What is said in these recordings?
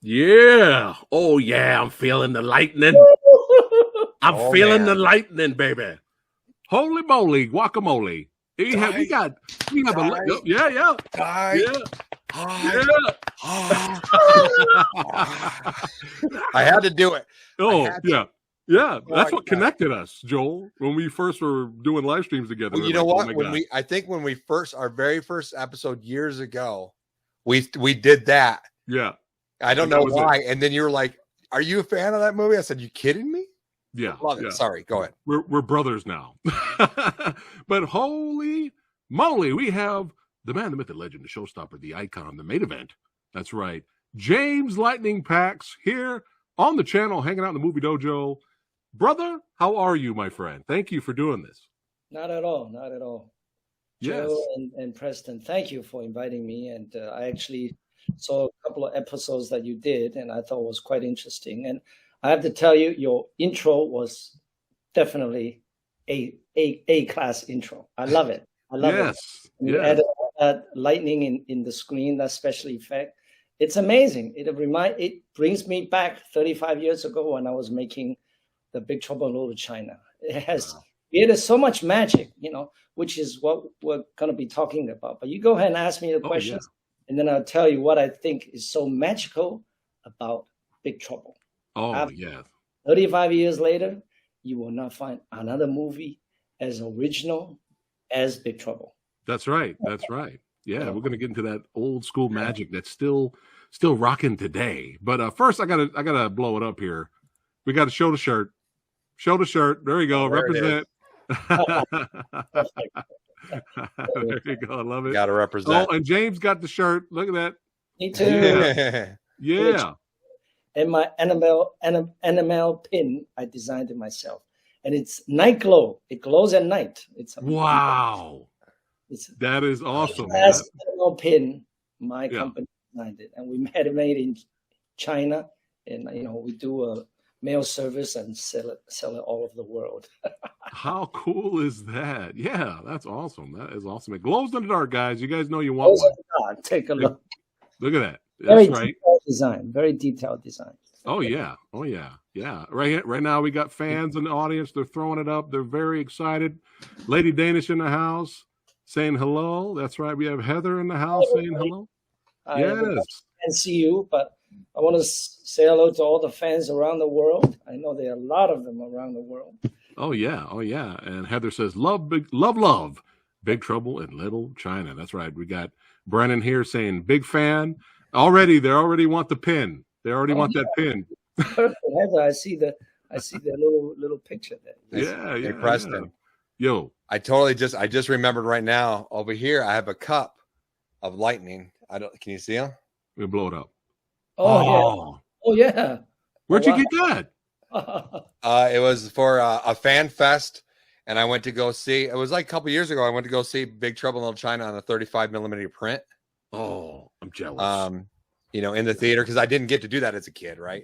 Yeah. Oh, yeah. I'm feeling the lightning. I'm Oh, feeling the man. lightning, baby. Holy moly, guacamole. We have a yeah. I had to do it. Oh, yeah. Yeah, Oh, that's what connected us, Joel, when we first were doing live streams together. Well, you like, know what? Oh my when God. I think when we our very first episode years ago, we did that. Yeah. I don't know why. And then you were like, "Are you a fan of that movie?" I said, "You kidding me?" Yeah. Love it. Sorry, go ahead. We're brothers now. But holy moly, we have the man, the myth, the legend, the showstopper, the icon, the main event. That's right. James Lightning Pax here on the channel, hanging out in the movie dojo. Brother, how are you, my friend? Thank you for doing this. Not at all. Not at all. Yes. Joe and Preston, thank you for inviting me. And I actually saw a couple of episodes that you did, and I thought was quite interesting. And I have to tell you, your intro was definitely a class intro. I love it. I love it. And you added that lightning in the screen, that special effect. It's amazing. It brings me back 35 years ago when I was making the Big Trouble in Little China. It has created so much magic, which is what we're going to be talking about. But you go ahead and ask me the questions, and then I'll tell you what I think is so magical about Big Trouble. Oh, yeah. 35 years later, you will not find another movie as original as Big Trouble. That's right. That's right. Yeah, we're going to get into that old school magic that's still rocking today. But first, I gotta blow it up here. We got to show the shirt. Show the shirt. There you go. Represent. There you go. I love it. Got to represent. Oh, and James got the shirt. Look at that. Me too. Yeah. And my enamel pin, I designed it myself. And it's night glow. It glows at night. Wow. That is awesome. Last enamel pin, my company designed it. And we had it made in China. And, we do a mail service and sell it all over the world. How cool is that? Yeah, that's awesome. That is awesome. It glows in the dark, guys. You guys know you want one. Take a look. Look at that. That's very detailed design. Very detailed design. Oh yeah. Yeah. Right now we got fans in the audience. They're throwing it up. They're very excited. Lady Danish in the house saying hello. That's right. We have Heather in the house saying hello. Yes. I can't see you, but I want to say hello to all the fans around the world. I know there are a lot of them around the world. Oh yeah. And Heather says, love, Big Trouble in Little China. That's right. We got Brennan here saying, big fan. They already want the pin. They already want that pin. Perfect, Heather. I see the little picture there. Yeah. Hey, Preston. Yeah. Yo. I just remembered right now over here. I have a cup of lightning. Can you see them? We'll blow it up. Oh yeah. Where'd you get that? It was for a fan fest, and I went to go see. It was like a couple years ago. I went to go see Big Trouble in Little China on a 35mm print. Oh, I'm jealous. In the theater because I didn't get to do that as a kid, right?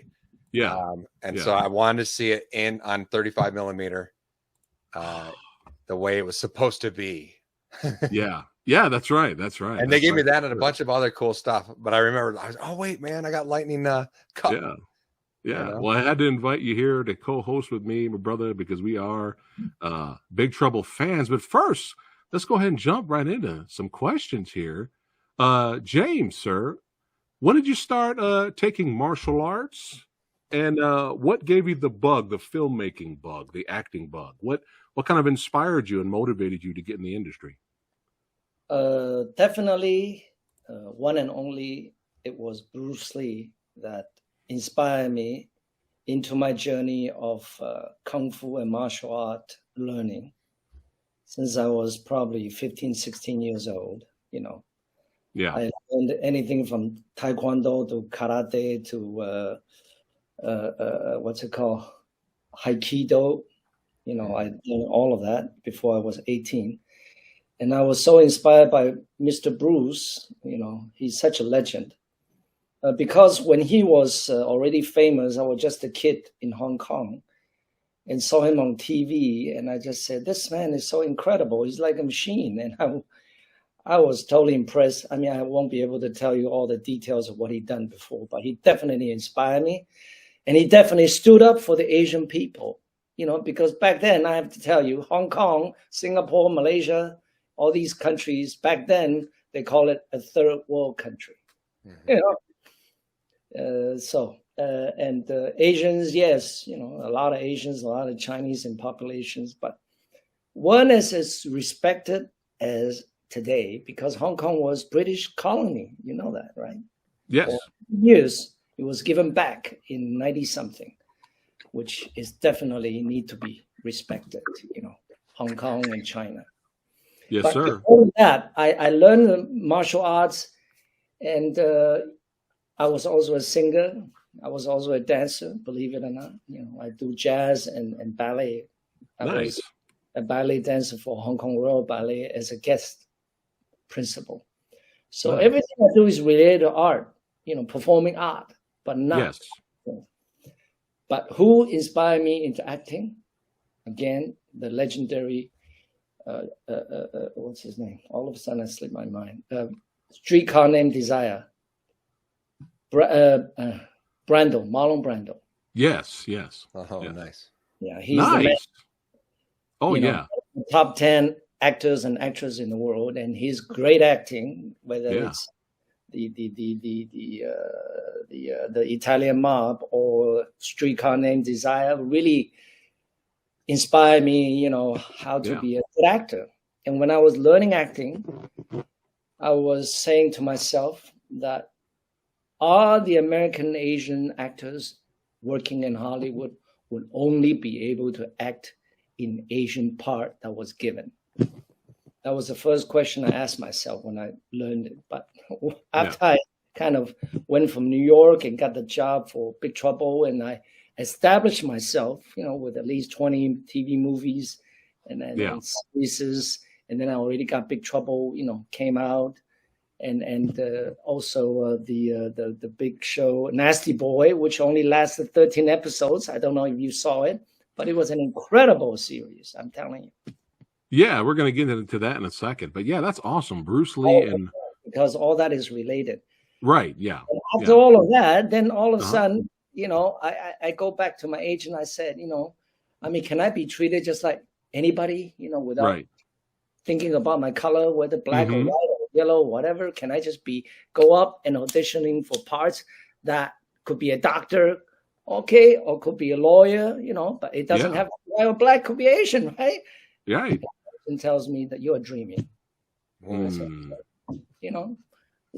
Yeah. So I wanted to see it on 35mm, the way it was supposed to be. Yeah, that's right. And they gave me that and a bunch of other cool stuff. But I remember, oh wait, man, I got lightning cup. Yeah. Well, I had to invite you here to co-host with me, my brother, because we are Big Trouble fans. But first, let's go ahead and jump right into some questions here. James, sir, when did you start taking martial arts? And what gave you the bug, the filmmaking bug, the acting bug? What kind of inspired you and motivated you to get in the industry? Definitely, one and only, it was Bruce Lee that inspired me into my journey of Kung Fu and martial art learning since I was probably 15, 16 years old, Yeah. I learned anything from Taekwondo to Karate to what's it called? Aikido. I learned all of that before I was 18. And I was so inspired by Mr. Bruce. He's such a legend. Because when he was already famous, I was just a kid in Hong Kong and saw him on TV. And I just said, this man is so incredible. He's like a machine. And I was totally impressed. I mean, I won't be able to tell you all the details of what he'd done before, but he definitely inspired me. And he definitely stood up for the Asian people, because back then, I have to tell you, Hong Kong, Singapore, Malaysia, all these countries, back then, they call it a third world country. Asians, yes, a lot of Asians, a lot of Chinese in populations, but weren't as respected as today because Hong Kong was British colony. You know that, right? Yes. For years, it was given back in 90-something, which is definitely need to be respected, Hong Kong and China. Yes, but sir. Before that, I learned the martial arts, and I was also a singer. I was also a dancer, believe it or not. I do jazz and ballet. I Nice. was a ballet dancer for Hong Kong Royal Ballet as a guest principal. So Nice. everything I do is related to art, performing art, but not. Yes. But who inspired me into acting? Again, the legendary, what's his name? All of a sudden, I slipped my mind. Streetcar Named Desire. Marlon Brando. Yes. Oh, Yeah. nice. Yeah, he's the man, Nice. Oh, yeah. top 10 actors and actresses in the world, and his great acting, whether it's the Italian Mob or Streetcar Named Desire, really inspired me, how to be a good actor. And when I was learning acting, I was saying to myself that all the American Asian actors working in Hollywood would only be able to act in Asian part that was given. That was the first question I asked myself when I learned it. But after I kind of went from New York and got the job for Big Trouble, and I established myself, with at least 20 TV movies and then series, and then I already got Big Trouble, came out, and also the big show Nasty Boy, which only lasted 13 episodes. I don't know if you saw it, but it was an incredible series. I'm telling you. Yeah, we're going to get into that in a second. But yeah, that's awesome. Bruce Lee because all that is related. Right, yeah. And after all of that, then all of a sudden, I go back to my agent. I said, can I be treated just like anybody, without thinking about my color, whether black or white or yellow, whatever? Can I just go up and auditioning for parts that could be a doctor, okay, or could be a lawyer, but it doesn't have to be white or black, could be Asian, right? Right. And tells me that you're dreaming. It's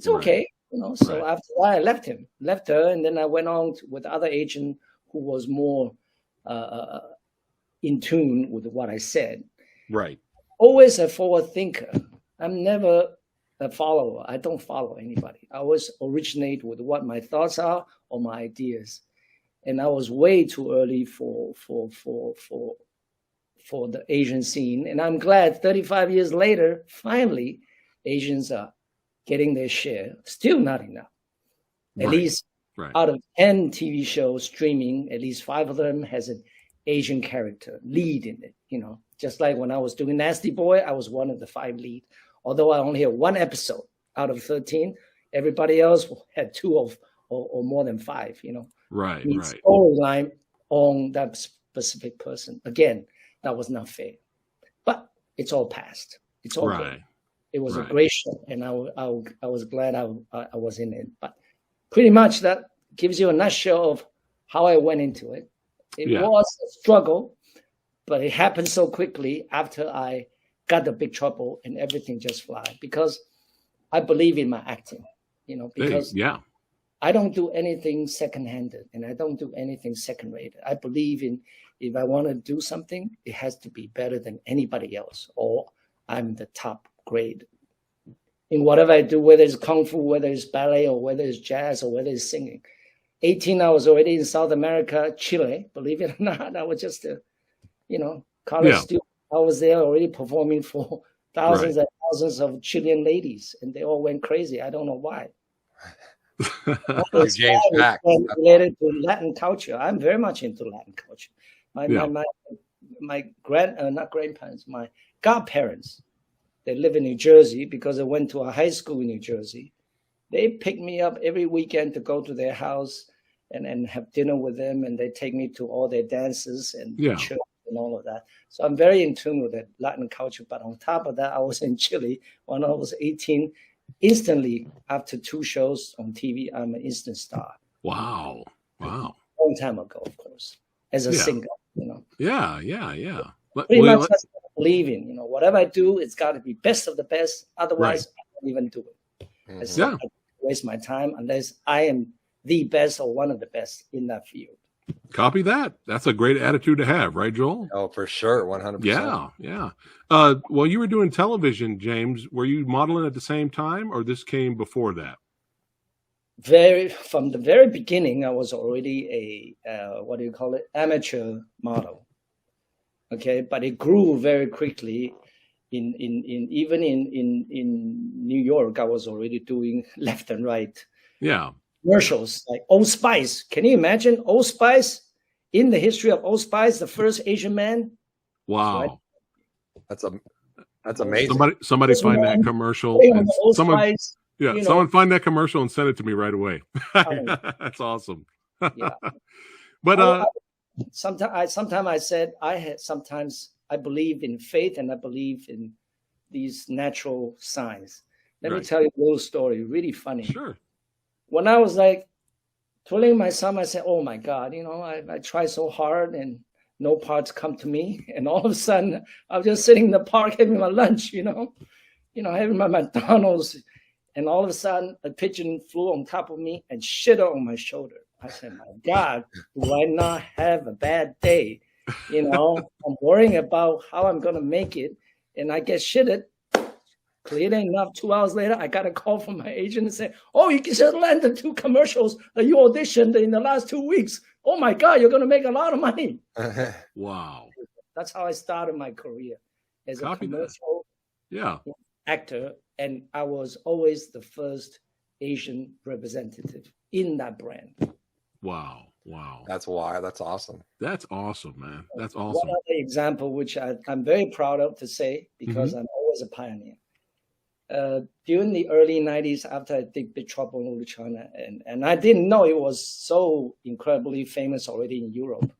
okay. So after that, I left her, and then I went on with other agent who was more in tune with what I said. Right. Always a forward thinker. I'm never a follower. I don't follow anybody. I always originate with what my thoughts are or my ideas. And I was way too early for the Asian scene. And I'm glad 35 years later, finally, Asians are getting their share. Still not enough. At least out of 10 TV shows streaming, at least 5 of them has an Asian character lead in it. Just like when I was doing Nasty Boy, I was one of the 5 lead. Although I only had 1 episode out of 13, everybody else had 2 or more than 5. Right. Storyline on that specific person. Again, that was not fair, but it's all past. It's all good. It was a great show, and I was glad I was in it. But pretty much that gives you a nutshell of how I went into it. It was a struggle, but it happened so quickly after I got the Big Trouble, and everything just fly because I believe in my acting. Because I don't do anything second-handed, and I don't do anything second-rated. I believe in if I want to do something, it has to be better than anybody else, or I'm the top grade in whatever I do, whether it's kung fu, whether it's ballet, or whether it's jazz, or whether it's singing. 18, I was already in South America, Chile. Believe it or not, I was just a, college student. I was there already performing for thousands and thousands of Chilean ladies, and they all went crazy. I don't know why. James Pax. Related to Latin culture. I'm very much into Latin culture. My not grandparents, my godparents, They live in New Jersey because I went to a high school in New Jersey. They pick me up every weekend to go to their house and have dinner with them, and they take me to all their dances and church and all of that. So I'm very in tune with the Latin culture. But on top of that, I was in Chile when I was 18. Instantly, after 2 shows on TV, I'm an instant star. Wow. Long time ago, of course, as a singer, Yeah. Pretty much that's what I believe in. Whatever I do, it's got to be best of the best. Otherwise, I don't even do it. I don't waste my time unless I am the best or one of the best in that field. Copy that. That's a great attitude to have, right, Joel? Oh, for sure. 100%. Yeah. Well, you were doing television, James. Were you modeling at the same time, or this came before that? From the very beginning, I was already a amateur model. Okay, but it grew very quickly. Even in New York, I was already doing left and right. Yeah. Commercials like Old Spice. Can you imagine Old Spice? In the history of Old Spice, the first Asian man. Wow. That's amazing. Somebody find that commercial. Someone find that commercial and send it to me right away. That's awesome. Yeah. But sometimes I said sometimes I believe in faith and I believe in these natural signs. Let me tell you a little story, really funny. Sure. When I was like twirling my thumb, I said, "Oh my God, I tried so hard and no parts come to me." And all of a sudden, I was just sitting in the park having my lunch, having my McDonald's, and all of a sudden, a pigeon flew on top of me and shit on my shoulder. I said, "My God, do I not have a bad day?" I'm worrying about how I'm gonna make it, and I get shitted. Clearly enough, 2 hours later, I got a call from my agent and said, "Oh, you just landed 2 commercials that you auditioned in the last 2 weeks. Oh my God, you're going to make a lot of money." Wow. That's how I started my career as a commercial actor. And I was always the first Asian representative in that brand. Wow. That's why. That's awesome. That's awesome, man. That's awesome. One other example, which I'm very proud of to say, because I'm always a pioneer. During the early 90s, after I did Big Trouble in Little China, and I didn't know it was so incredibly famous already in Europe.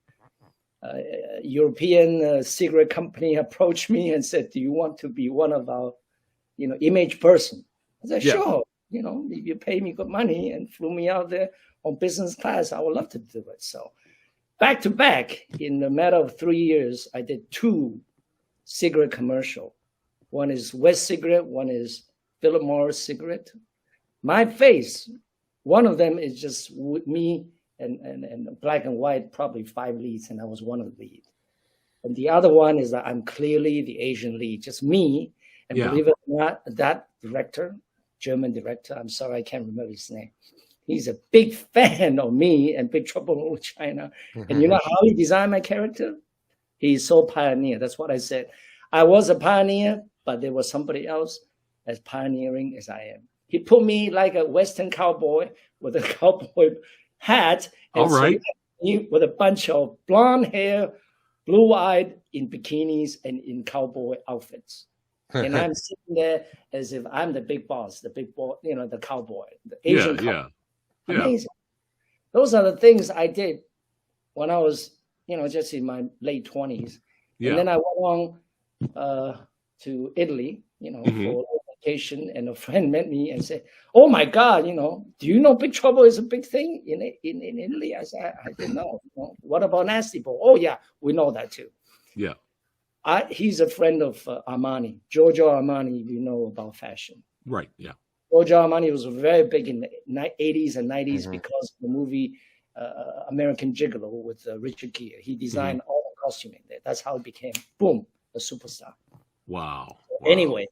A European cigarette company approached me and said, "Do you want to be one of our, image person?" I said, "Sure. If you pay me good money and flew me out there on business class, I would love to do it." So back to back, in a matter of 3 years, I did 2 cigarette commercials. One is West Cigarette, one is Philip Morris Cigarette. My face, one of them is just with me and black and white, probably 5 leads, and I was one of the leads. And the other one is that I'm clearly the Asian lead, just me. And believe it or not, that director, German director, I'm sorry, I can't remember his name. He's a big fan of me and Big Trouble in Little China. And you know how he designed my character? He's so pioneer. That's what I said. I was a pioneer, but there was somebody else as pioneering as I am. He put me like a Western cowboy with a cowboy hat. All right. With a bunch of blonde hair, blue-eyed, in bikinis and in cowboy outfits. And I'm sitting there as if I'm the big boss, the big boy, the cowboy, the Asian cowboy. Amazing. Those are the things I did when I was, just in my late 20s. Yeah. And then I went on to Italy, for a vacation, and a friend met me and said, "Oh my God, do you know Big Trouble is a big thing in Italy?" I said, "I didn't know. What about Nasty Boy?" "Oh yeah, we know that too." Yeah. He's a friend of Armani, Giorgio Armani, if you know about fashion. Right, yeah. Giorgio Armani was very big in the 80s and 90s because of the movie American Gigolo with Richard Gere. He designed all the costuming there. That's how it became, boom, a superstar. Wow. Anyway,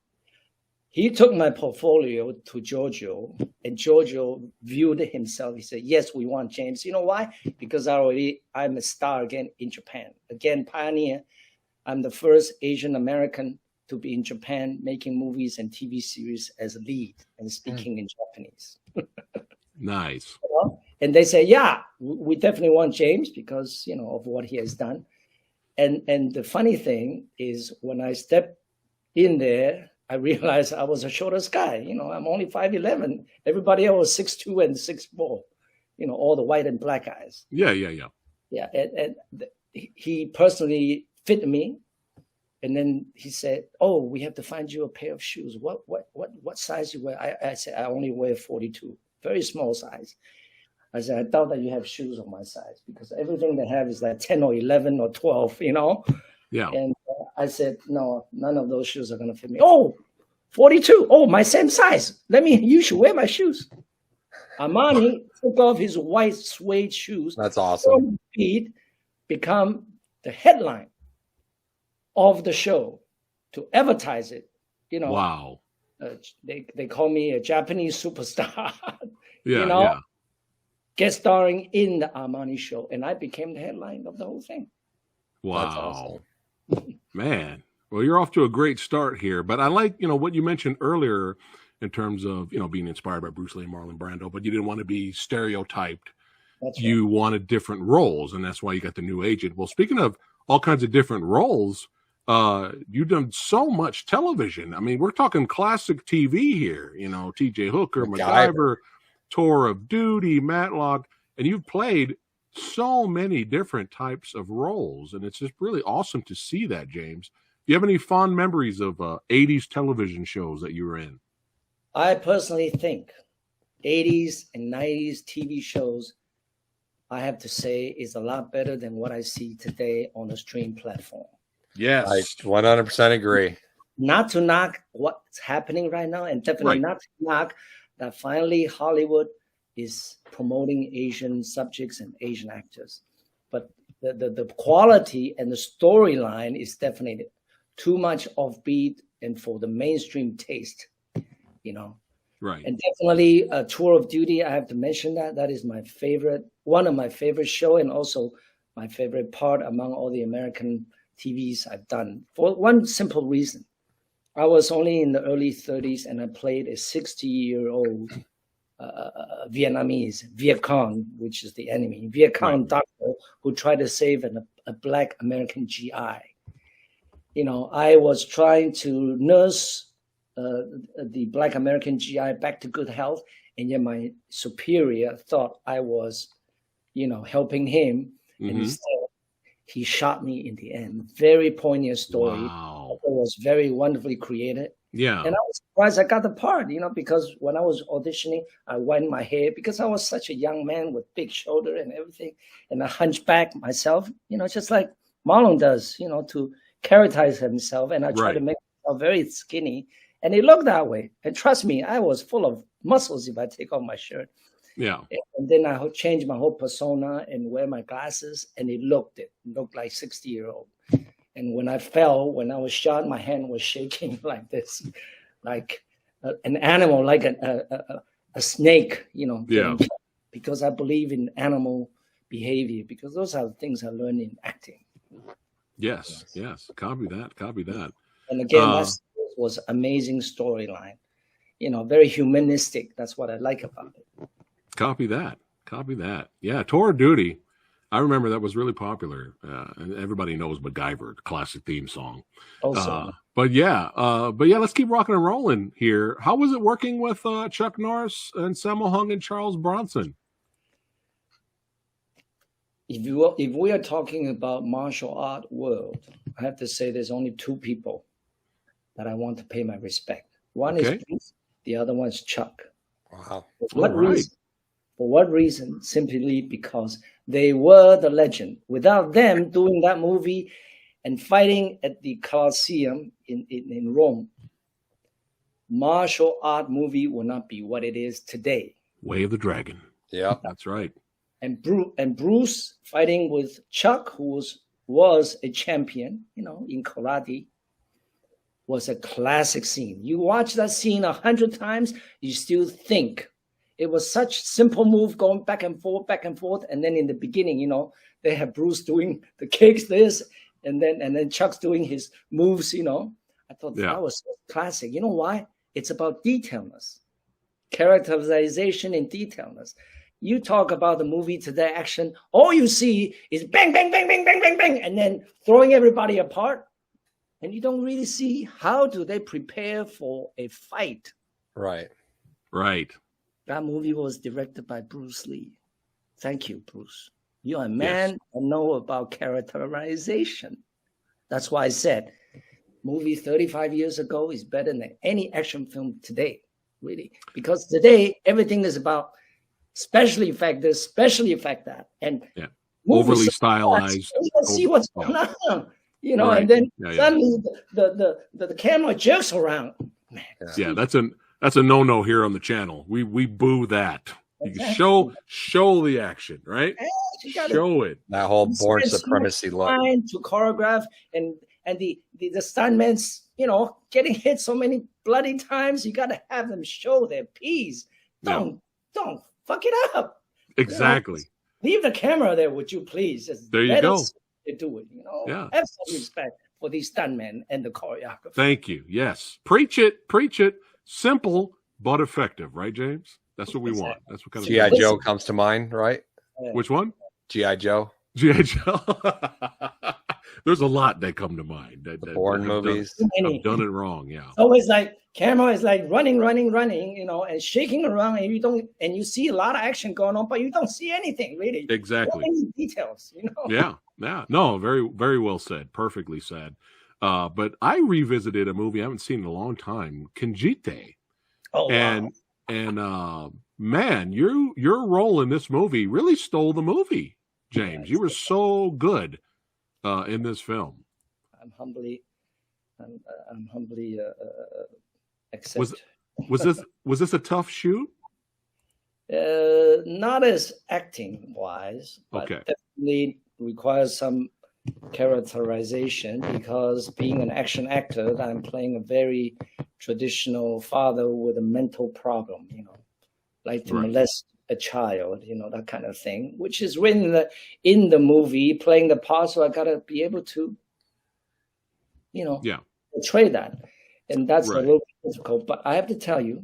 he took my portfolio to Giorgio, and Giorgio viewed himself. He said, "Yes, we want James." You know why? Because I'm a star again in Japan. Again, pioneer. I'm the first Asian American to be in Japan making movies and TV series as a lead and speaking in Japanese. Nice. And they say, "Yeah, we definitely want James because, of what he has done." And the funny thing is when I stepped in there I realized I was the shortest guy. I'm only 5'11". Everybody else was 6'2" and 6'4". All the white and black guys. Yeah. Yeah, and he personally fit me, and then he said, "Oh, we have to find you a pair of shoes. What size you wear?" I said, "I only wear 42, very small size." I said, "I doubt that you have shoes on my size because everything they have is like 10 or 11 or 12, Yeah. And I said, "No, none of those shoes are gonna fit me." "Oh, 42. Oh, my same size. You should wear my shoes." Armani took off his white suede shoes. That's awesome. Feet become the headline of the show to advertise it. Wow. They call me a Japanese superstar. Yeah. Guest starring in the Armani show, and I became the headline of the whole thing. Wow. Awesome. Man. Well, you're off to a great start here, but I like, what you mentioned earlier in terms of, being inspired by Bruce Lee and Marlon Brando, but you didn't want to be stereotyped. That's right. You wanted different roles, and that's why you got the new agent. Well, speaking of all kinds of different roles, you've done so much television. I mean, we're talking classic TV here, TJ Hooker, MacGyver, Tour of Duty, Matlock, and you've played so many different types of roles, and it's just really awesome to see that, James. Do you have any fond memories of 80s television shows that you were in? I personally think 80s and 90s TV shows, I have to say, is a lot better than what I see today on the stream platform. Yes. I 100% agree. Not to knock what's happening right now, and definitely not to knock that finally Hollywood is promoting Asian subjects and Asian actors. But the quality and the storyline is definitely too much offbeat and for the mainstream taste, Right. And definitely a Tour of Duty, I have to mention that is one of my favorite show, and also my favorite part among all the American TVs I've done, for one simple reason. I was only in the early 30s, and I played a 60-year-old Vietnamese, Viet Cong, which is the enemy, Viet Cong doctor who tried to save a Black American GI. I was trying to nurse the Black American GI back to good health, and yet my superior thought I was, helping him, and instead he shot me in the end. Very poignant story. Wow. It was very wonderfully created. Yeah. And I was surprised I got the part, because when I was auditioning, I went my hair because I was such a young man with big shoulder and everything, and I hunched back myself, just like Marlon does, to characterize himself, and I tried to make myself very skinny, and it looked that way. And trust me, I was full of muscles if I take off my shirt. Yeah. And then I changed my whole persona and wear my glasses, and it looked like 60-year-old. And when I was shot, my hand was shaking like this, like an animal, like a snake, Yeah. Because I believe in animal behavior, because those are the things I learned in acting. Yes. Copy that. And again, that was amazing storyline, very humanistic. That's what I like about it. Copy that. Yeah, Tour of Duty. I remember that was really popular, and everybody knows MacGyver, the classic theme song. But yeah, let's keep rocking and rolling here. How was it working with Chuck Norris and Sammo Hung and Charles Bronson? If we are talking about martial art world, I have to say there's only two people that I want to pay my respect. One is Bruce, the other one is Chuck. Wow. For what reason? Simply because they were the legend. Without them doing that movie and fighting at the Colosseum in Rome, martial art movie will not be what it is today. Way of the Dragon. Yeah, that's right. And Bruce fighting with Chuck, who was a champion, in karate, was a classic scene. You watch that scene 100 times, you still think it was such simple move going back and forth. And then in the beginning, they have Bruce doing the kicks, and then Chuck's doing his moves, I thought that was so classic. You know why? It's about detailness, characterization and detailness. You talk about the movie today action, all you see is bang, bang, bang, bang, bang, bang, bang, and then throwing everybody apart. and you don't really see how do they prepare for a fight. Right. That movie was directed by Bruce Lee. Thank you, Bruce. You're a man that know about characterization. That's why I said movie 35 years ago is better than any action film today, really. Because today, everything is about special effect this, special effect that. And overly stylized. You don't see what's going on, and then suddenly the camera jerks around. Man. Yeah, that's a no-no here on the channel. We boo that. Exactly. You show the action, right? Show it. That whole born supremacy look. To choreograph and the stuntmen's, getting hit so many bloody times. You got to have them show their piece. Don't fuck it up. Exactly. Leave the camera there, would you please? There you go. To do it, Yeah. Have some respect for these stuntmen and the choreographer. Thank you. Yes. Preach it. Simple but effective, right, James? That's what we want. That's what kind of G.I. Joe comes to mind, right? Which one? G.I. Joe. G.I. Joe. There's a lot that come to mind. The Bourne movies. I've done it wrong. Yeah. Always like camera is like running, and shaking around, and you see a lot of action going on, but you don't see anything really. Exactly. Any details, Yeah. No, very, very well said. Perfectly said. But I revisited a movie I haven't seen in a long time, Kinjite. Oh, wow. And man, your role in this movie really stole the movie, James. You were so good in this film. I'm humbly accept. Was this a tough shoot? Not as acting wise, but definitely requires some characterization, because being an action actor, I'm playing a very traditional father with a mental problem, like to molest a child, that kind of thing, which is written in the movie, playing the part. So I got to be able to, portray that. And that's a little bit difficult. But I have to tell you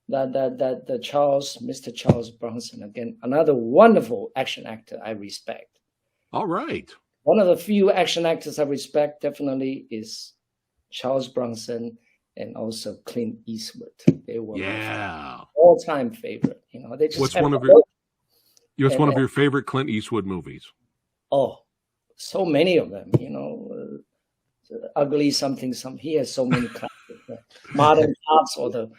that Mr. Charles Bronson, again, another wonderful action actor I respect. All right. One of the few action actors I respect definitely is Charles Bronson and also Clint Eastwood. They were my all-time favorite. They just what's one of your favorite Clint Eastwood movies? Oh, so many of them. Ugly something. He has so many classics. Modern Cops or the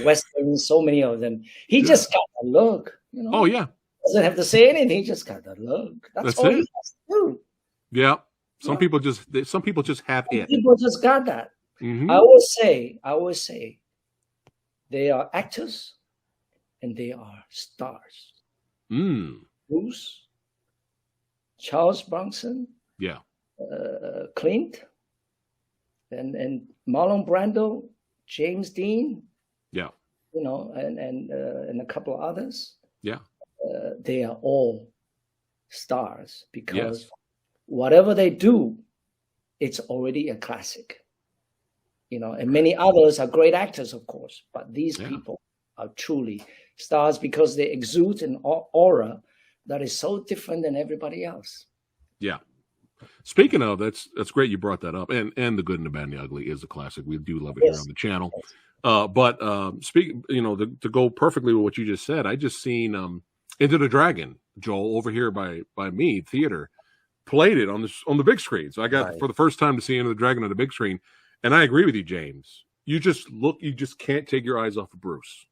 Western. So many of them. He just got the look. Oh yeah. Doesn't have to say anything. He just got the look. That's all he has to do. Yeah. Some people just have it. People just got that. Mm-hmm. I always say they are actors and they are stars. Bruce, Charles Bronson, Clint, and Marlon Brando, James Dean, and a couple of others. Yeah. They are all stars because whatever they do, it's already a classic. And many others are great actors, of course, but these people are truly stars because they exude an aura that is so different than everybody else. Yeah. Speaking of, that's great you brought that up. And The Good and the Bad and the Ugly is a classic. We do love it here on the channel. But to go perfectly with what you just said, I just seen Into the Dragon, Joel, over here by me, theater, played it on the big screen. So I got for the first time to see Into the Dragon on the big screen. And I agree with you, James. You just can't take your eyes off of Bruce.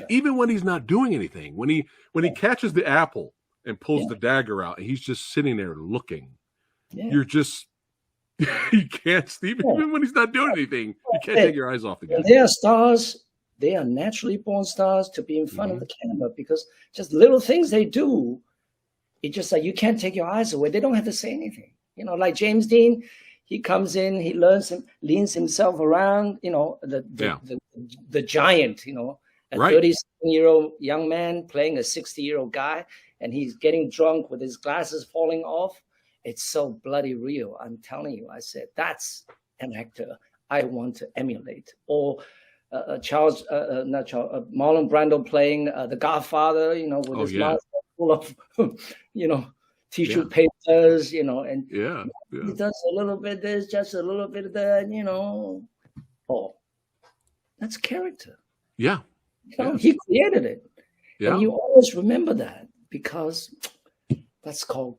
Even when he's not doing anything, when he catches the apple and pulls the dagger out and he's just sitting there looking, you're just, you can't, even when he's not doing anything, you can't take your eyes off the guy. They are stars. They are naturally born stars to be in front of the camera because just little things they do, it's just like you can't take your eyes away. They don't have to say anything. Like James Dean, he comes in, he leans himself around, the giant, a 37-year-old young man playing a 60-year-old guy, and he's getting drunk with his glasses falling off. It's so bloody real. I'm telling you, I said, that's an actor I want to emulate. Or Marlon Brando playing The Godfather, with his mouth full of, tissue papers, you know, and yeah. he does a little bit this, just a little bit of that, you know. Oh, that's character. Yeah. You know, he created it. Yeah. And you always remember that because that's called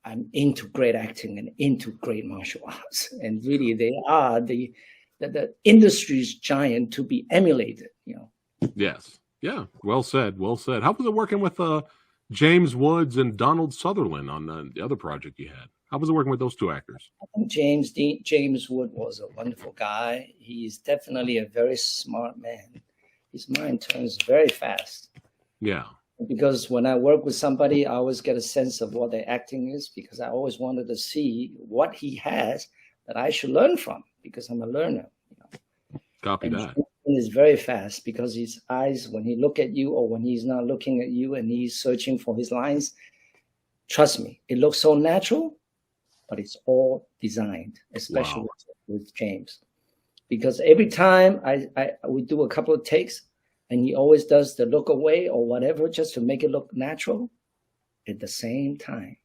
I'm into great acting and into great martial arts. And really they are the industry's giant to be emulated, you know. Yes. Yeah. Well said. Well said. How was it working with James Woods and Donald Sutherland on the other project you had? How was it working with those two actors? I think James Wood was a wonderful guy. He's definitely a very smart man. His mind turns very fast. Yeah. Because when I work with somebody, I always get a sense of what their acting is because I always wanted to see what he has that I should learn from because I'm a learner. You know? Copy and that. He is very fast because his eyes, when he look at you or when he's not looking at you and he's searching for his lines, trust me, it looks so natural, but it's all designed, especially with James. Because every time we do a couple of takes, and he always does the look away or whatever just to make it look natural at the same time.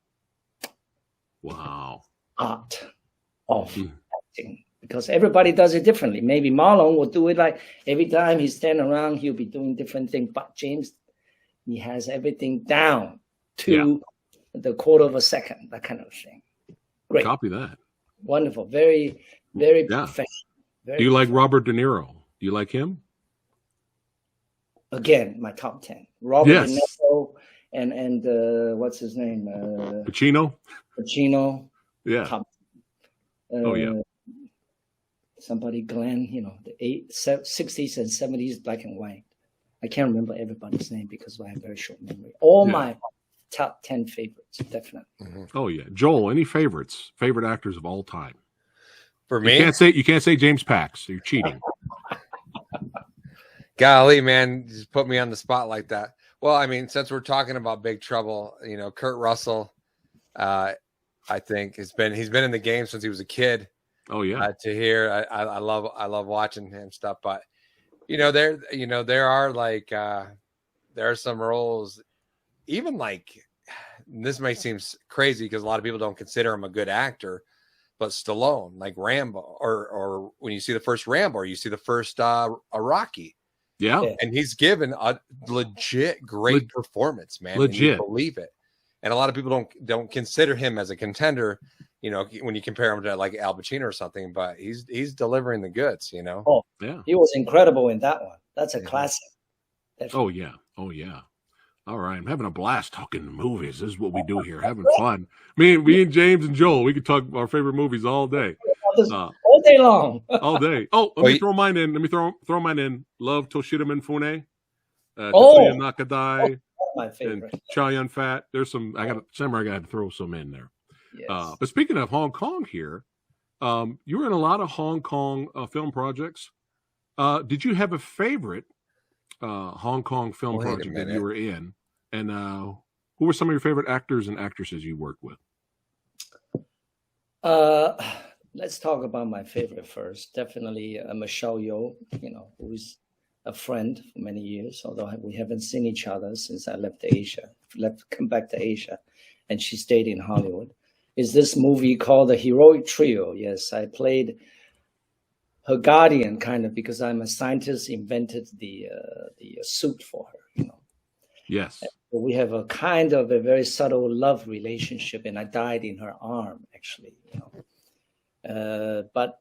Wow. Art of acting. Because everybody does it differently. Maybe Marlon will do it like every time he's standing around, he'll be doing different things. But James, he has everything down to the quarter of a second, that kind of thing. Great. Copy that. Wonderful. Very, very professional. Do you like Robert De Niro? Do you like him? Again, my top 10. Robert De Niro and what's his name? Pacino. Yeah. Top 10. Somebody, Glenn, you know, the 60s and 70s, black and white. I can't remember everybody's name because I have very short memory. All my top 10 favorites, definitely. Mm-hmm. Oh, yeah. Joel, any favorites? Favorite actors of all time? For me? You can't say James Pax. You're cheating. Golly, man, just put me on the spot like that. Well, I mean, since we're talking about Big Trouble, you know, Kurt Russell, I think he's been in the game since he was a kid. Oh yeah. To hear, I love watching him stuff. But there are like there are some roles, even like this may seem crazy because a lot of people don't consider him a good actor. But Stallone, like Rambo, or when you see the first Rambo, or you see the first a Rocky, and he's given a legit great performance, man. Legit, and you believe it. And a lot of people don't consider him as a contender, you know, when you compare him to like Al Pacino or something. But he's delivering the goods, you know. Oh yeah, he was incredible in that one. That's a classic. Definitely. Oh yeah. All right, I'm having a blast talking movies. This is what we do here, having fun. Me and James and Joel, we could talk our favorite movies all day. All day long. All day. Oh, let me throw mine in. Throw mine in. Love Toshida Mifune. Tatsuya Nakadai. My favorite. And Chow Yun Fat. There's some. I got to throw some in there. Yes. But speaking of Hong Kong here, you were in a lot of Hong Kong film projects. Did you have a favorite Hong Kong film project that you were in? And who were some of your favorite actors and actresses you worked with? Let's talk about my favorite first. Definitely Michelle Yeoh, you know, who's a friend for many years, although we haven't seen each other since I come back to Asia, and she stayed in Hollywood. Is this movie called The Heroic Trio? Yes, I played her guardian, kind of, because I'm a scientist, invented the suit for her, you know. Yes. And we have a kind of a very subtle love relationship, and I died in her arm, actually, you know. But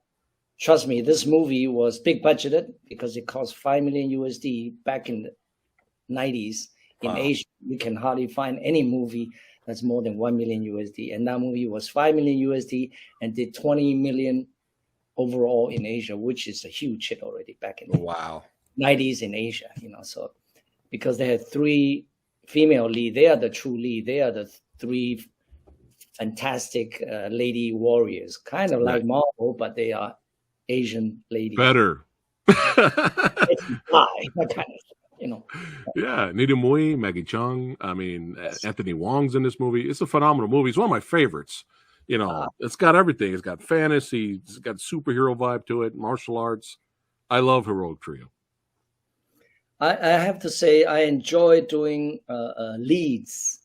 trust me, this movie was big budgeted because it cost $5 million USD back in the 90s. In Asia, you can hardly find any movie that's more than $1 million USD. And that movie was $5 million USD and did 20 million overall in Asia, which is a huge hit already back in the 90s in Asia, you know. So because they had 3 female lead, they are the true lead. They are the 3 fantastic lady warriors, kind of like Marvel, but they are Asian ladies. Better. That kind of, you know. Yeah, Nita Mui, Maggie Chung. I mean, Anthony Wong's in this movie. It's a phenomenal movie. It's one of my favorites. You know, it's got everything. It's got fantasy. It's got superhero vibe to it. Martial arts. I love Heroic Trio. I have to say I enjoy doing leads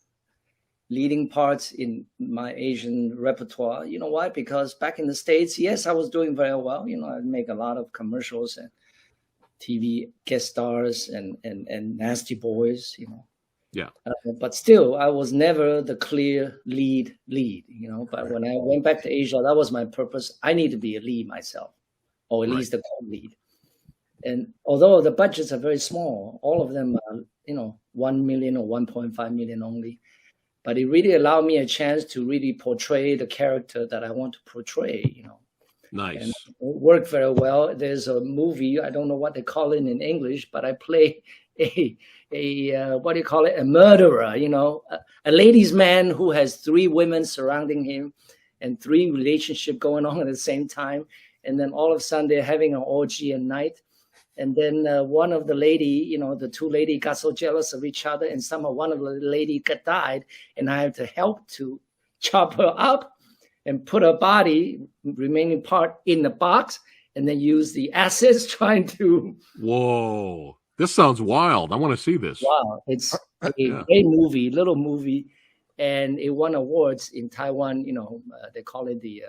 leading parts in my Asian repertoire. You know why? Because back in the States, yes, I was doing very well. You know, I make a lot of commercials and TV guest stars and Nasty Boys, you know. Yeah. But still, I was never the clear lead, you know. But when I went back to Asia, that was my purpose. I need to be a lead myself, or at least the co-lead. And although the budgets are very small, all of them are, you know, 1 million or 1.5 million only. But it really allowed me a chance to really portray the character that I want to portray, you know. Nice. And it worked very well. There's a movie, I don't know what they call it in English, but I play a what do you call it? A murderer, you know, a ladies' man who has 3 women surrounding him and 3 relationships going on at the same time. And then all of a sudden they're having an orgy at night. And then one of the lady, you know, the 2 ladies got so jealous of each other, and somehow one of the lady died, and I had to help to chop her up and put her body, remaining part, in the box, and then use the acids trying to. Whoa, this sounds wild. I want to see this. Wow, it's a great movie, little movie, and it won awards in Taiwan. You know, they call it the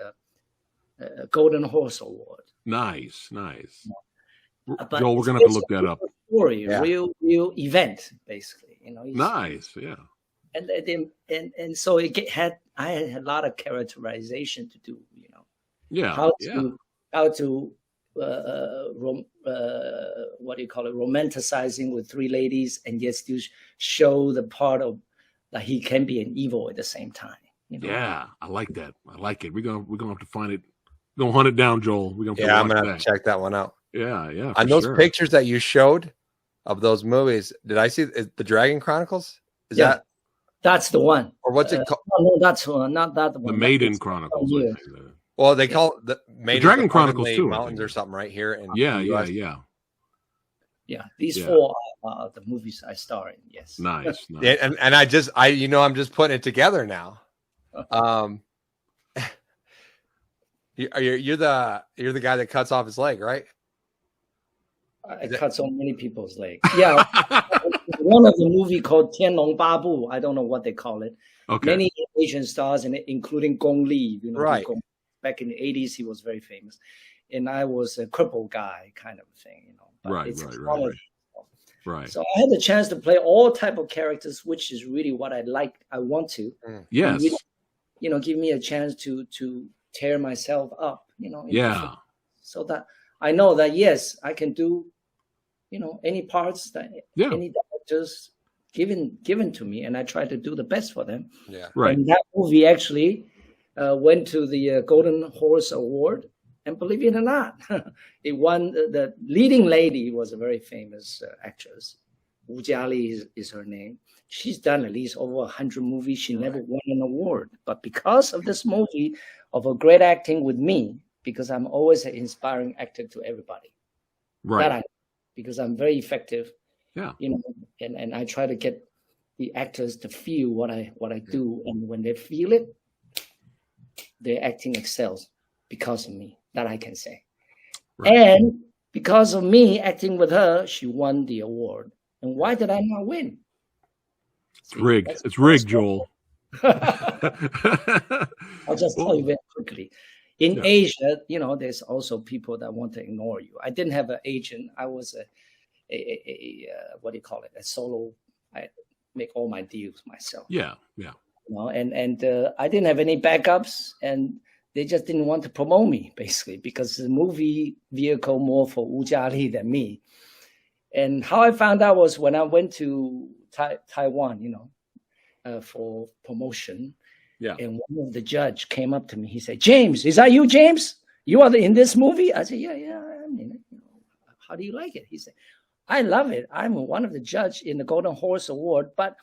Golden Horse Award. Nice. But Joel, we're gonna have to look that up. Story, real event, basically. You know. Nice, yeah. And so I had a lot of characterization to do. You know. Yeah. How to what do you call it? Romanticizing with 3 ladies, and yet still show the part of that he can be an evil at the same time. You know? Yeah, I like that. I like it. We're gonna have to find it. We're gonna hunt it down, Joel. I'm gonna have to check that one out. Yeah. On those pictures that you showed of those movies, did I see the Dragon Chronicles? That's the one. Or what's it called? No, that's one, not that one. The Maiden Chronicles. Well, they call it the Maiden Dragon Chronicles too. Mountains or something right here. In yeah. These 4 are the movies I star in. Yes. Nice. Yeah, and I'm just putting it together now. You're the guy that cuts off his leg, right? I cut so many people's legs. Yeah. One of the movie called Tianlong Babu. I don't know what they call it. Okay. Many Asian stars, including Gong Li. You know, right. Back in the 80s, he was very famous. And I was a crippled guy kind of thing, you know. But right. So I had the chance to play all type of characters, which is really what I like. I want to. Yes. Really, you know, give me a chance to tear myself up, you know. So that I know that, yes, I can do, you know, any parts that any directors given to me, and I try to do the best for them. Yeah, right. And that movie actually went to the Golden Horse Award, and believe it or not, it won. The leading lady was a very famous actress. Wu Jiali is her name. She's done at least over 100 movies. She never won an award, but because of this movie, of her great acting with me, because I'm always an inspiring actor to everybody. Right. Because I'm very effective. Yeah. You know, and I try to get the actors to feel what I do, and when they feel it, their acting excels because of me. That I can say. Right. And because of me acting with her, she won the award. And why did I not win? It's rigged. It's rigged, Joel. I'll just tell you very quickly. In Asia, you know, there's also people that want to ignore you. I didn't have an agent. I was a what do you call it? A solo. I make all my deals myself. Yeah. You know, and I didn't have any backups, and they just didn't want to promote me, basically, because the movie vehicle more for Wu Jiali than me. And how I found out was when I went to Taiwan, you know, for promotion. Yeah. And one of the judge came up to me. He said, "James, is that you, James? You are in this movie?" I said, "Yeah. I mean, you know, how do you like it?" He said, "I love it. I'm one of the judge in the Golden Horse Award, but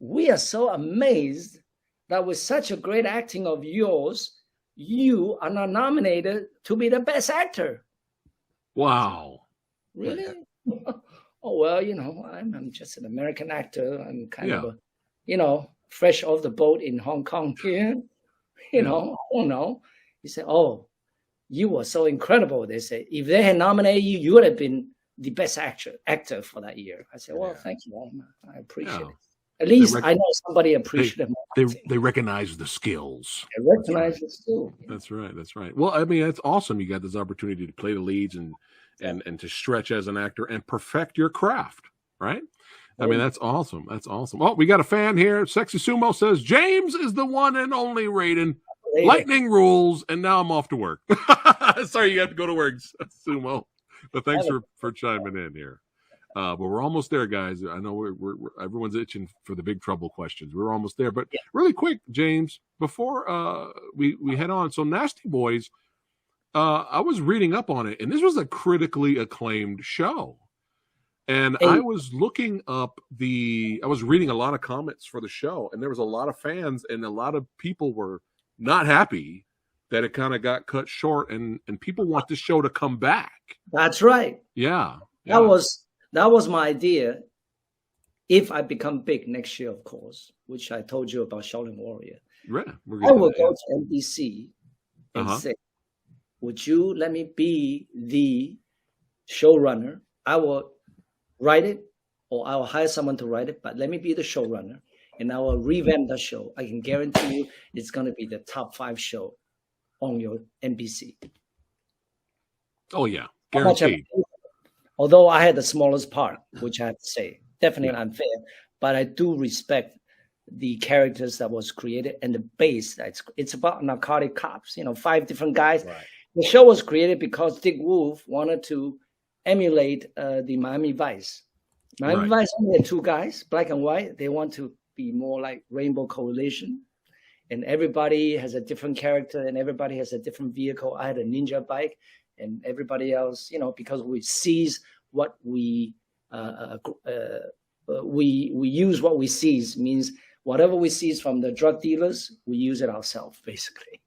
we are so amazed that with such a great acting of yours, you are not nominated to be the best actor." Wow. Really? Oh, well, you know, I'm just an American actor. I'm kind of a, you know, fresh off the boat in Hong Kong here. You know, oh no. He said, "Oh, you were so incredible." They said, "If they had nominated you, you would have been the best actor for that year." I said, "Well, thank you. I appreciate it." At least I know somebody appreciates they recognize the skills. They recognize the skill. That's right. That's right. Well, I mean, that's awesome. You got this opportunity to play the leads and to stretch as an actor and perfect your craft, right? I mean, that's awesome. That's awesome. Oh, we got a fan here. Sexy Sumo says, James is the one and only Raiden. Lightning rules, and now I'm off to work. Sorry, you have to go to work, Sumo. But thanks for chiming in here. But we're almost there, guys. I know we're everyone's itching for the Big Trouble questions. We're almost there. But really quick, James, before we head on. So Nasty Boys, I was reading up on it, and this was a critically acclaimed show. And I was looking up I was reading a lot of comments for the show, and there was a lot of fans, and a lot of people were not happy that it kind of got cut short, and people want this show to come back. That's right. Yeah. That was my idea. If I become big next year, of course, which I told you about Shaolin Warrior, right? I will go to NBC and say, would you let me be the showrunner? I will write it, or I will hire someone to write it, but let me be the showrunner, and I will revamp the show. I can guarantee you it's going to be the top 5 show on your NBC. Oh, yeah. Guaranteed. Although I had the smallest part, which I have to say, definitely unfair, but I do respect the characters that was created and the base. It's about narcotic cops, 5 different guys. Right. The show was created because Dick Wolf wanted to emulate the Miami Vice. Miami Vice only had 2 guys, black and white. They want to be more like Rainbow Coalition. And everybody has a different character and everybody has a different vehicle. I had a ninja bike. And everybody else, because we seize what we use what we seize, means whatever we seize from the drug dealers, we use it ourselves, basically,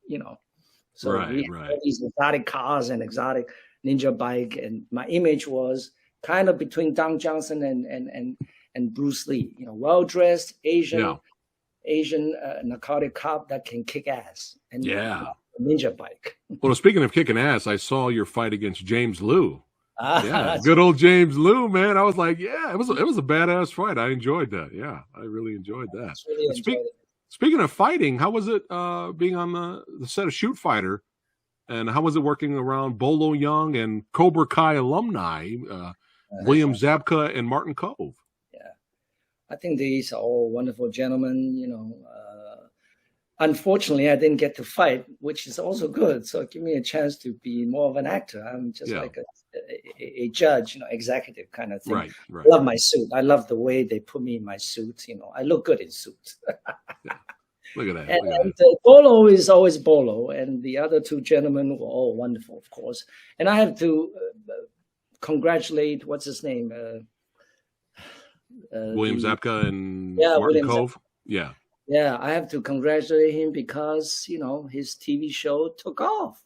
So we have all these exotic cars and exotic ninja bike, and my image was kind of between Don Johnson and Bruce Lee, well-dressed Asian narcotic cop that can kick ass. And ninja bike. Well, speaking of kicking ass, I saw your fight against James Liu. Good old James Liu, man. I was like, it was a badass fight. I enjoyed that. Yeah, I really enjoyed that. Speaking of fighting, how was it being on the set of Shoot Fighter, and how was it working around Bolo Young and Cobra Kai alumni, William Zabka and Martin Kove? Yeah, I think these are all wonderful gentlemen. Unfortunately, I didn't get to fight, which is also good. So give me a chance to be more of an actor. I'm just like a judge, executive kind of thing. Right. I love my suit. I love the way they put me in my suit. I look good in suits. Look at that. And Bolo is always Bolo. And the other 2 gentlemen were all wonderful, of course. And I have to congratulate, what's his name? William Zabka and Martin Kove. Yeah. Yeah, I have to congratulate him because, his TV show took off.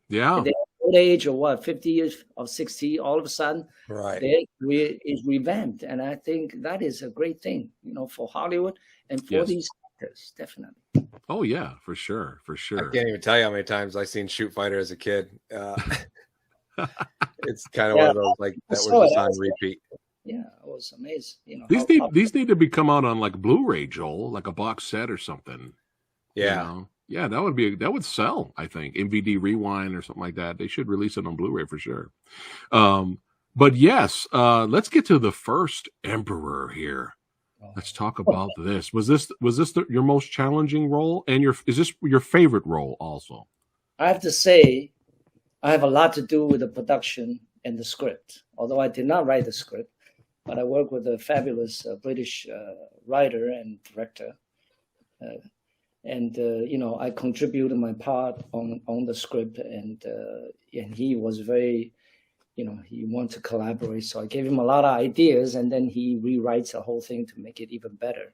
Yeah. At the old age of 50 years or 60, all of a sudden, it's revamped. And I think that is a great thing, for Hollywood and for these actors, definitely. Oh, yeah, for sure. For sure. I can't even tell you how many times I've seen Shoot Fighter as a kid. It's kind of one of those, that was just on repeat. Yeah, it was amazing. These need to come out on like Blu-ray, Joel, like a box set or something. Yeah, that would sell. I think MVD Rewind or something like that. They should release it on Blu-ray for sure. But yes, let's get to the first Emperor here. Let's talk about this. Was this your most challenging role, and is this your favorite role also? I have to say, I have a lot to do with the production and the script. Although I did not write the script. But I work with a fabulous British writer and director, I contributed my part on the script, and he was very, he wanted to collaborate. So I gave him a lot of ideas, and then he rewrites the whole thing to make it even better.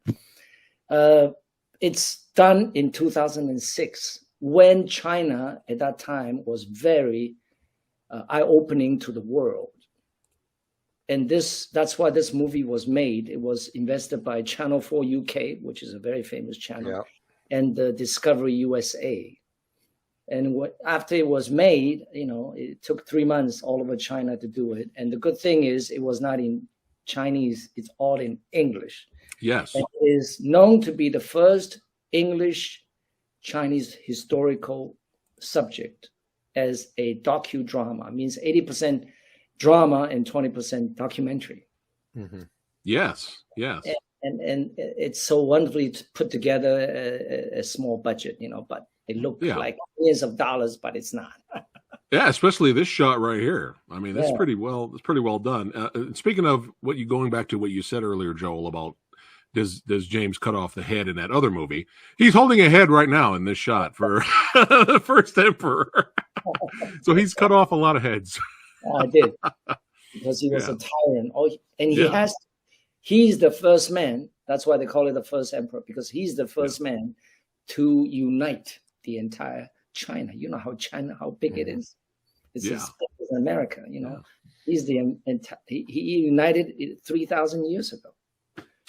It's done in 2006 when China at that time was very eye-opening to the world. And that's why this movie was made. It was invested by Channel 4 UK, which is a very famous channel, and Discovery USA. And after it was made, it took 3 months all over China to do it. And the good thing is it was not in Chinese. It's all in English. Yes. And it is known to be the first English Chinese historical subject as a docudrama. It means 80% drama and 20% documentary. Mm-hmm. Yes. Yes. And it's so wonderfully put together a small budget, but it looked like millions of dollars, but it's not. Yeah, especially this shot right here. I mean, that's pretty well. It's pretty well done. Speaking of going back to what you said earlier, Joel, about does James cut off the head in that other movie? He's holding a head right now in this shot for the first emperor. So he's cut off a lot of heads. I did, because he was a tyrant. And he's the first man. That's why they call it the first emperor, because he's the first man to unite the entire China. You know how big it is. It's as big as America. He's he united it 3,000 years ago.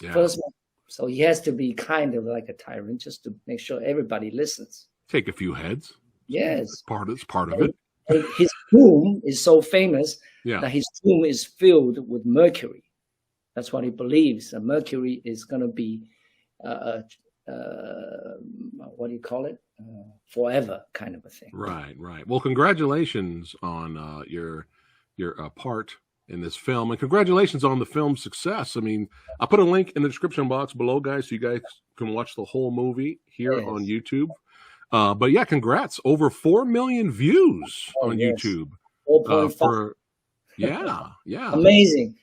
Yeah. First man. So he has to be kind of like a tyrant, just to make sure everybody listens. Take a few heads. Yes, it's part of it. And his tomb is so famous that his tomb is filled with mercury. That's what he believes. And mercury is going to be, what do you call it? Forever kind of a thing. Right. Well, congratulations on your part in this film, and congratulations on the film's success. I mean, I'll put a link in the description box below, guys, so you guys can watch the whole movie here on YouTube. But yeah, congrats. Over 4 million views on YouTube. 4.5. Yeah. Amazing.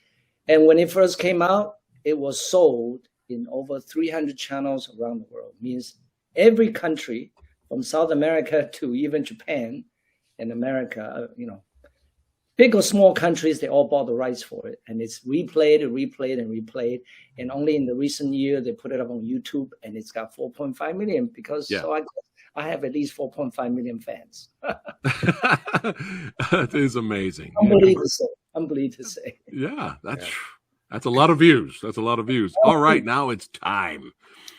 And when it first came out, it was sold in over 300 channels around the world. Means every country from South America to even Japan and America, big or small countries, they all bought the rights for it. And it's replayed and replayed and replayed. And only in the recent year, they put it up on YouTube, and it's got 4.5 million because I have at least 4.5 million fans. That is amazing. Unbelievable to say. Yeah, that's a lot of views. All right, now it's time.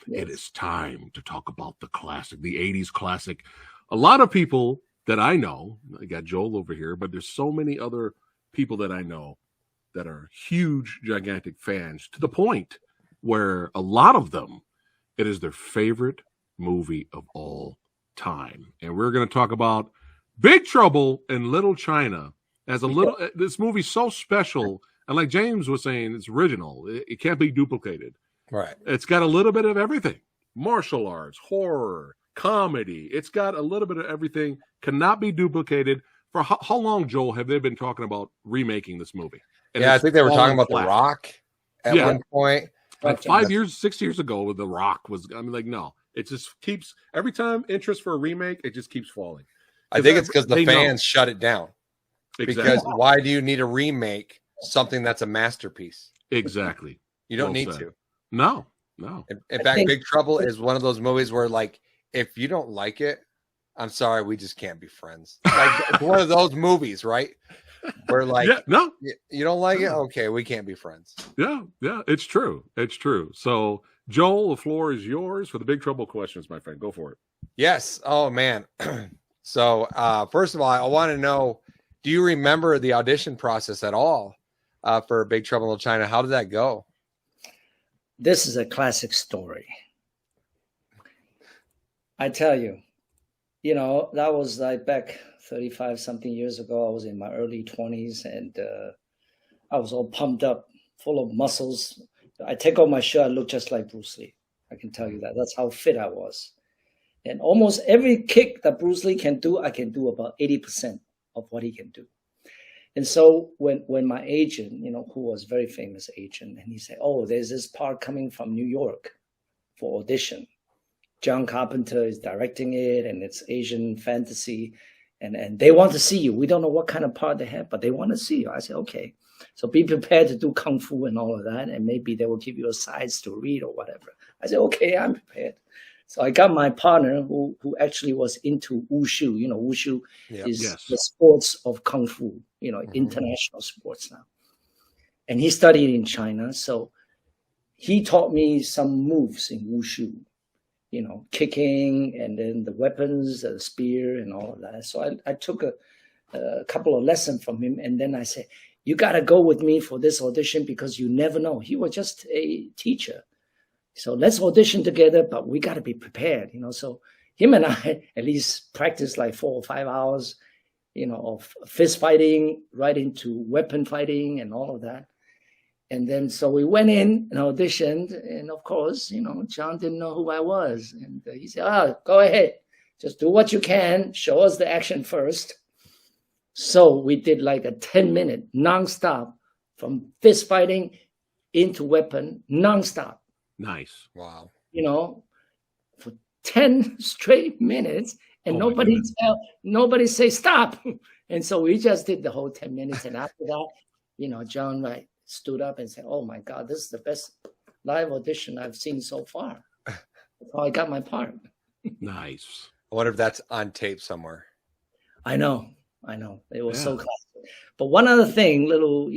Yes. It is time to talk about the classic, the 80s classic. A lot of people that I know, I got Joel over here, but there's so many other people that I know that are huge, gigantic fans, to the point where a lot of them, it is their favorite movie of all time. And we're going to talk about Big Trouble in Little China. This movie's so special, and like James was saying, it's original. It can't be duplicated. Right. It's got a little bit of everything: martial arts, horror, comedy. It's got a little bit of everything. Cannot be duplicated. For how long, Joel, have they been talking about remaking this movie? And I think they were talking about The Rock at one point. Like 6 years ago, with The Rock was. No. It just keeps, every time interest for a remake, it just keeps falling. I think it's because the fans shut it down. Exactly. Because why do you need a remake something that's a masterpiece? Exactly. You don't need to. No. In fact, Big Trouble is one of those movies where, like, if you don't like it, I'm sorry, we just can't be friends. Like, it's one of those movies, right? Where, like, you don't like it? Okay, we can't be friends. Yeah, it's true. So, Joel, the floor is yours for the Big Trouble questions, my friend. Go for it. Yes. Oh, man. So, first of all, I want to know, do you remember the audition process at all for Big Trouble in Little China? How did that go? This is a classic story. I tell you, that was like back 35 something years ago. I was in my early 20s, and I was all pumped up, full of muscles. I take off my shirt, I look just like Bruce Lee. I can tell you that. That's how fit I was. And almost every kick that Bruce Lee can do, I can do about 80% of what he can do. And so when my agent, who was a very famous agent, and he said, "Oh, there's this part coming from New York for audition. John Carpenter is directing it, and it's Asian fantasy, and they want to see you. We don't know what kind of part they have, but they want to see you." I said, "Okay. So be prepared to do kung fu and all of that, and maybe they will give you a sides to read or whatever." I said, "Okay, I'm prepared." So I got my partner who actually was into wushu. Wushu is the sports of kung fu, international sports now. And he studied in China. So he taught me some moves in wushu, kicking, and then the weapons, the spear and all of that. So I took a couple of lessons from him. And then I said, "You got to go with me for this audition because you never know." He was just a teacher. So let's audition together, but we got to be prepared, So him and I at least practiced like 4 or 5 hours, of fist fighting, right into weapon fighting and all of that. And then so we went in and auditioned, and of course, John didn't know who I was, and he said, go ahead, just do what you can, show us the action first. So we did like a 10-minute nonstop from fist fighting into weapon, nonstop. Nice. Wow. For 10 straight minutes, and nobody say stop. And so we just did the whole 10 minutes. And after that, John stood up and said, oh my God, this is the best live audition I've seen so far. So I got my part. Nice. I wonder if that's on tape somewhere. I know. It was so classic. But one other thing, little,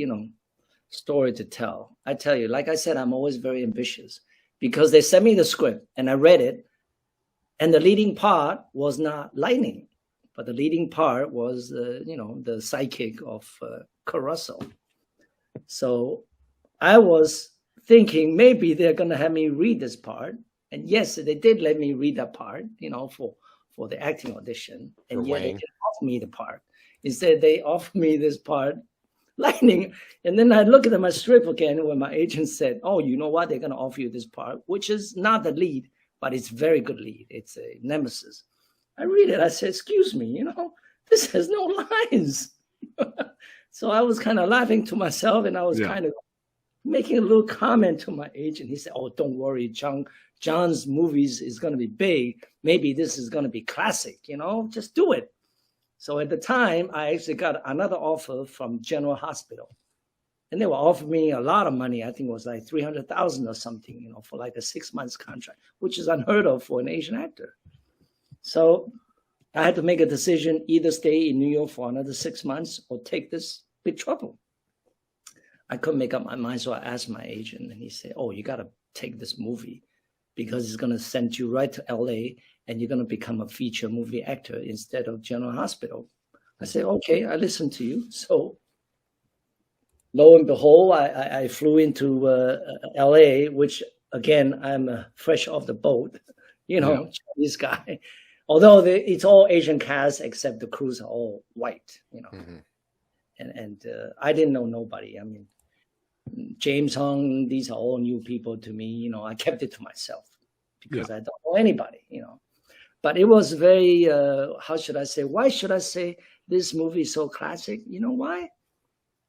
story to tell. I tell you, like I said, I'm always very ambitious, because they sent me the script and I read it, and the leading part was not Lightning, but the leading part was, the sidekick of Caruso. So I was thinking maybe they're going to have me read this part. And yes, they did let me read that part, for the acting audition. And yet they didn't offer me the part. Instead, they offered me this part, Lightning. And then I look at my script again when my agent said, oh, you know what? They're going to offer you this part, which is not the lead, but it's very good lead. It's a nemesis. I read it. I said, excuse me, this has no lines. So I was kind of laughing to myself, and I was kind of making a little comment to my agent. He said, oh, don't worry, John's movies is going to be big. Maybe this is going to be classic, just do it. So at the time, I actually got another offer from General Hospital. And they were offering me a lot of money. I think it was like $300,000 or something, for like a 6 months contract, which is unheard of for an Asian actor. So I had to make a decision, either stay in New York for another 6 months or take this big trouble. I couldn't make up my mind, so I asked my agent, and he said, oh, you got to take this movie, because it's going to send you right to LA, and you're going to become a feature movie actor instead of General Hospital. I said, okay, I listen to you. So lo and behold, I flew into LA, which, again, I'm fresh off the boat, Chinese guy. Although it's all Asian cast, except the crews are all white, And I didn't know nobody. I mean, James Hong, these are all new people to me. I kept it to myself because I don't know anybody, But it was very, how should I say? Why should I say this movie is so classic? You know why?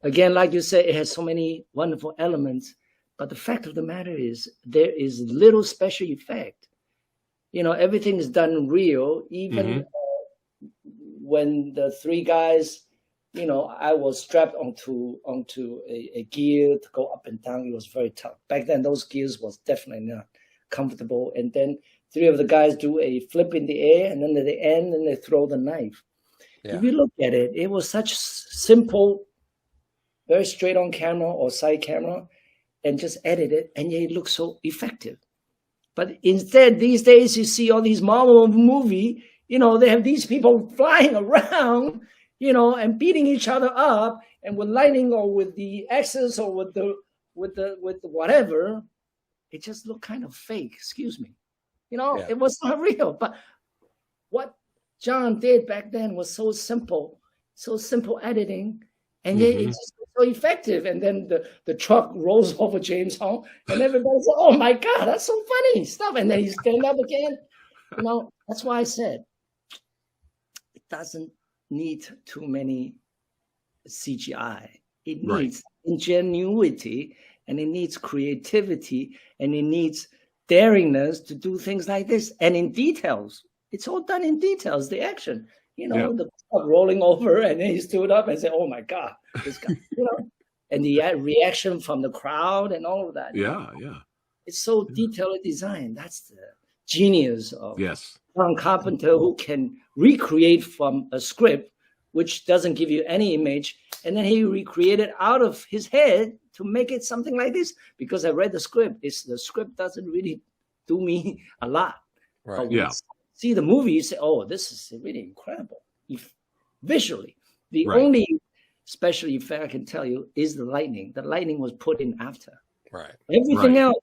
Again, like you said, it has so many wonderful elements. But the fact of the matter is there is little special effect. Everything is done real. Even when the three guys, I was strapped onto a gear to go up and down. It was very tough. Back then, those gears was definitely not comfortable. And then 3 of the guys do a flip in the air, and then at the end, and they throw the knife. Yeah. If you look at it, it was such simple, very straight on camera or side camera, and just edit it, and yet it looks so effective. But instead, these days, you see all these Marvel movie, they have these people flying around, and beating each other up, and with lightning or with the axes or with the whatever, it just looked kind of fake. Excuse me, It was not real. But what John did back then was so simple editing, and yet it's just so effective. And then the truck rolls over James Hong, and everybody said, "Oh my God, that's so funny stuff!" And then he stand up again. That's why I said it doesn't need too many CGI. It needs ingenuity, and it needs creativity, and it needs daringness to do things like this. And in details, it's all done in details. The action, the truck rolling over, and then he stood up and said, "Oh my God, this guy," and the reaction from the crowd and all of that. Yeah. It's so detailed designed. That's the genius of John Carpenter, who can recreate from a script which doesn't give you any image, and then he recreated out of his head to make it something like this. Because I read the script, the script doesn't really do me a lot. Right. But when you see the movie, you say, "Oh, this is really incredible." Visually, the only special effect I can tell you is the lightning. The lightning was put in after. Right. Everything else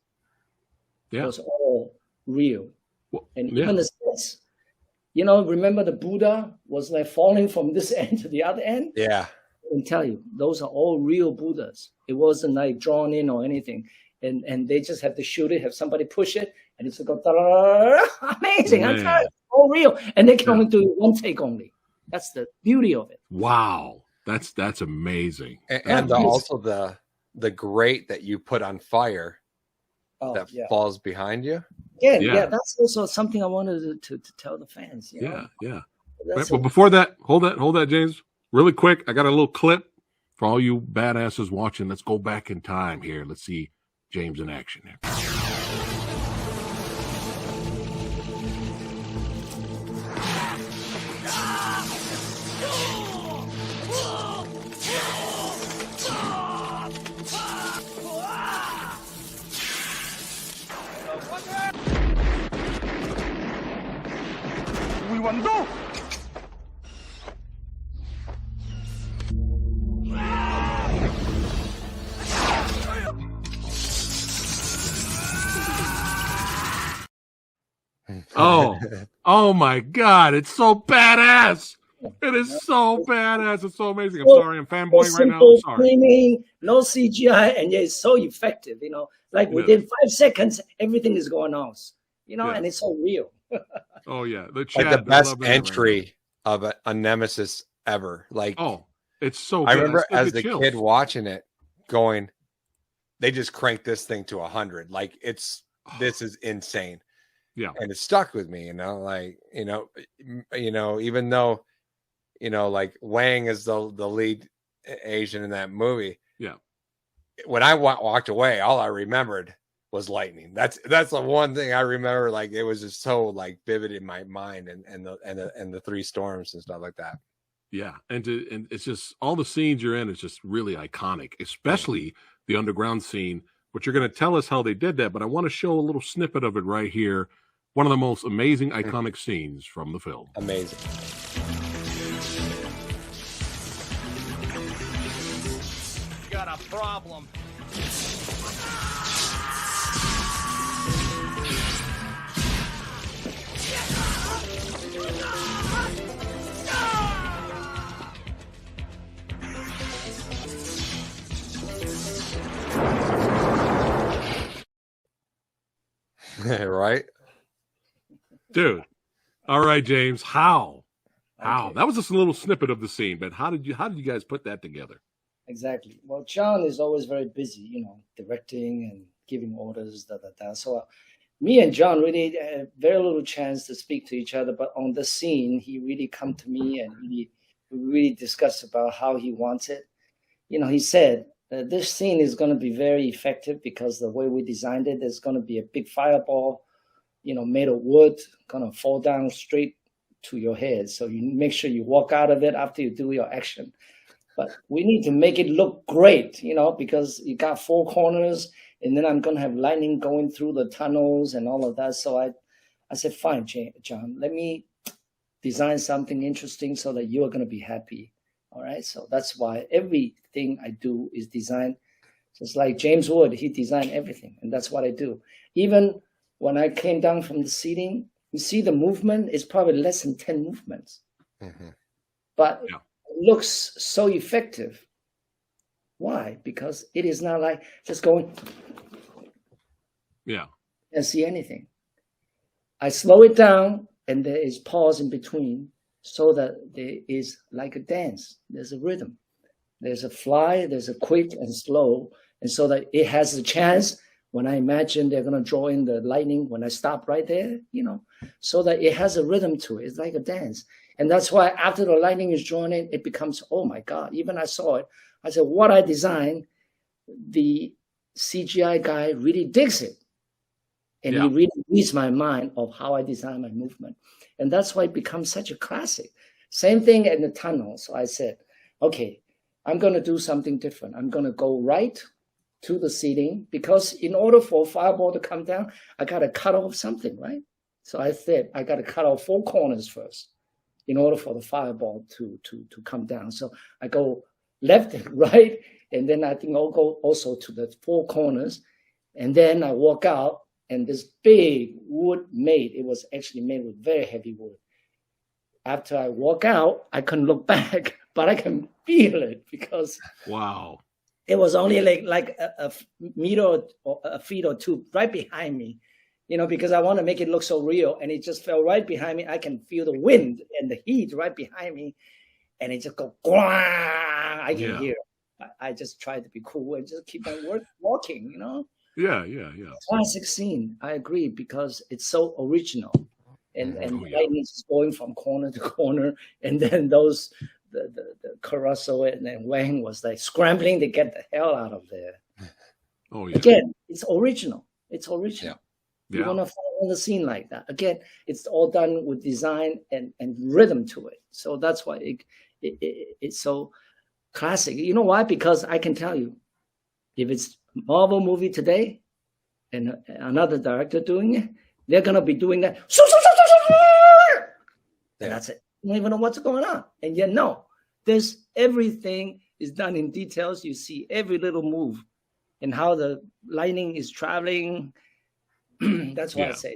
was all real. Well, and even the sets, remember the Buddha was like falling from this end to the other end? Yeah. I can tell you, those are all real Buddhas. It wasn't like drawn in or anything. And they just have to shoot it, have somebody push it, and it's go amazing. I'm telling you, all real. And they can only do one take only. That's the beauty of it. Wow. That's amazing. And also the grate that you put on fire that falls behind you. Yeah, that's also something I wanted to tell the fans. Yeah. Right, but before that, hold that, James. Really quick, I got a little clip for all you badasses watching. Let's go back in time here. Let's see James in action here. Oh my God! It's so badass. It is so badass. It's so amazing. I'm sorry, I'm fanboying right now. I'm sorry. Cleaning, no CGI, and yet it's so effective. Like within 5 seconds, everything is going on. And it's so real. Oh yeah, like the best entry of a Nemesis ever. Like, it's so good. I remember as the kid watching it, going, they just cranked this thing to 100. Like this is insane. Yeah, and it stuck with me. Like even though like Wang is the lead Asian in that movie. Yeah, when I walked away, all I remembered was lightning. That's the one thing I remember. Like it was just so like vivid in my mind, and the three storms and stuff like that. Yeah, and it's just all the scenes you're in is just really iconic, especially the underground scene. But you're going to tell us how they did that, but I want to show a little snippet of it right here. One of the most amazing, iconic scenes from the film. Amazing. Got a problem. Right? Dude. All right, James. How? That was just a little snippet of the scene, but how did you guys put that together? Exactly. Well, John is always very busy, directing and giving orders, So me and John really had very little chance to speak to each other, but on the scene, he really come to me and we really discussed about how he wants it. He said that this scene is going to be very effective because the way we designed it, there's going to be a big fireball, made of wood, going to fall down straight to your head. So you make sure you walk out of it after you do your action. But we need to make it look great, because you got 4 corners, and then I'm going to have lightning going through the tunnels and all of that. So I said, fine, John, let me design something interesting so that you're going to be happy. All right. So that's why everything I do is designed. Just like James Wood, he designed everything. And that's what I do. Even when I came down from the seating, you see the movement is probably less than 10 movements. Mm-hmm. But it looks so effective. Why? Because it is not like just going. Yeah. And see anything. I slow it down and there is pause in between so that there is like a dance. There's a rhythm. There's a fly, there's a quick and slow. And so that it has a chance when I imagine they're going to draw in the lightning, when I stop right there, so that it has a rhythm to it. It's like a dance. And that's why after the lightning is drawn in, it becomes, oh my God, even I saw it. I said, what I designed, the CGI guy really digs it. And he really reads my mind of how I design my movement. And that's why it becomes such a classic. Same thing in the tunnel. So I said, okay, I'm going to do something different. I'm going to go right to the seating because in order for a fireball to come down, I got to cut off something, right? So I said, I got to cut off 4 corners first in order for the fireball to come down. So I go left and right, and then I think I'll go also to the 4 corners. And then I walk out and this big wood made. It was actually made with very heavy wood. After I walk out, I couldn't look back, but I can feel it because wow, it was only like a meter or a feet or two right behind me, because I want to make it look so real. And it just fell right behind me. I can feel the wind and the heat right behind me. And it just go, I can hear it. I just tried to be cool and just keep on walking, Yeah. Classic scene. I agree, because it's so original. And lightning is going from corner to corner. And then the Caruso and then Wang was like scrambling to get the hell out of there. Oh, yeah. Again, it's original. It's original. Yeah. You want to follow the scene like that. Again, it's all done with design and rhythm to it. So that's why it's so classic. You know why? Because I can tell you, if it's Marvel movie today and another director doing it, they're going to be doing that. And that's it. You don't even know what's going on. And yet, no, everything is done in details. You see every little move and how the lightning is traveling. That's why I say